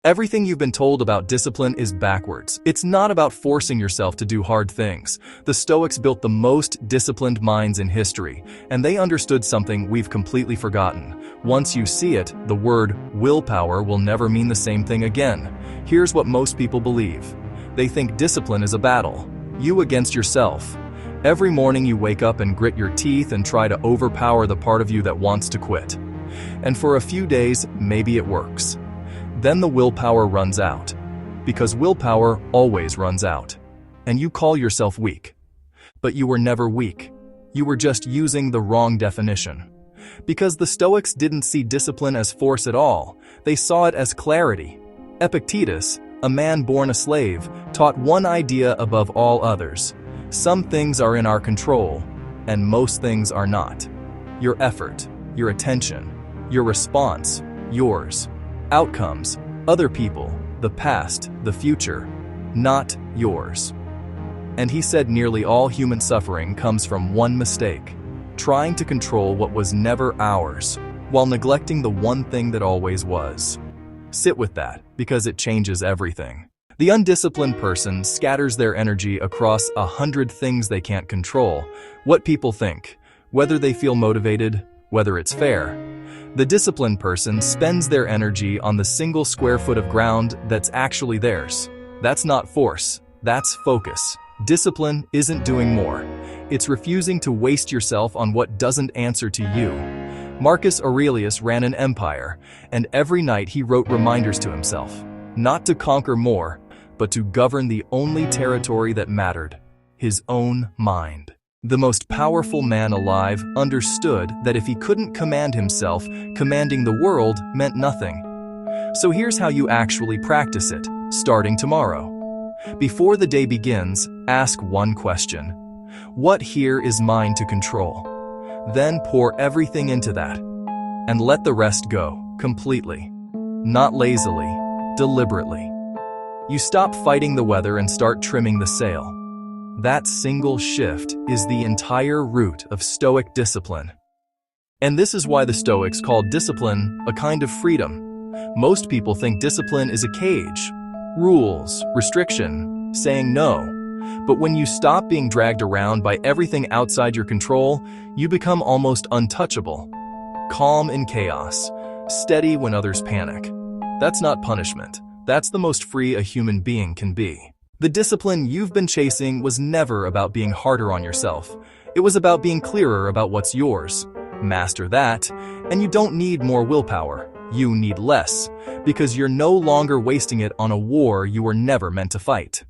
Everything you've been told about discipline is backwards. It's not about forcing yourself to do hard things. The Stoics built the most disciplined minds in history, and they understood something we've completely forgotten. Once you see it, the word willpower will never mean the same thing again. Here's what most people believe. They think discipline is a battle, you against yourself. Every morning you wake up and grit your teeth and try to overpower the part of you that wants to quit. And for a few days, maybe it works. Then the willpower runs out, because willpower always runs out, and you call yourself weak. But you were never weak. You were just using the wrong definition. Because the Stoics didn't see discipline as force at all, they saw it as clarity. Epictetus, a man born a slave, taught one idea above all others. Some things are in our control, and most things are not. Your effort, your attention, your response, yours. Outcomes, other people, the past, the future, not yours. And he said nearly all human suffering comes from one mistake, trying to control what was never ours, while neglecting the one thing that always was. Sit with that, because it changes everything. The undisciplined person scatters their energy across 100 things they can't control, what people think, whether they feel motivated, whether it's fair. The disciplined person spends their energy on the single square foot of ground that's actually theirs. That's not force, that's focus. Discipline isn't doing more. It's refusing to waste yourself on what doesn't answer to you. Marcus Aurelius ran an empire, and every night he wrote reminders to himself, not to conquer more, but to govern the only territory that mattered, his own mind. The most powerful man alive understood that if he couldn't command himself, commanding the world meant nothing. So here's how you actually practice it, starting tomorrow. Before the day begins, ask one question. What here is mine to control? Then pour everything into that. And let the rest go, completely. Not lazily, deliberately. You stop fighting the weather and start trimming the sail. That single shift is the entire root of Stoic discipline. And this is why the Stoics called discipline a kind of freedom. Most people think discipline is a cage, rules, restriction, saying no. But when you stop being dragged around by everything outside your control, you become almost untouchable. Calm in chaos, steady when others panic. That's not punishment. That's the most free a human being can be. The discipline you've been chasing was never about being harder on yourself. It was about being clearer about what's yours. Master that, and you don't need more willpower. You need less, because you're no longer wasting it on a war you were never meant to fight.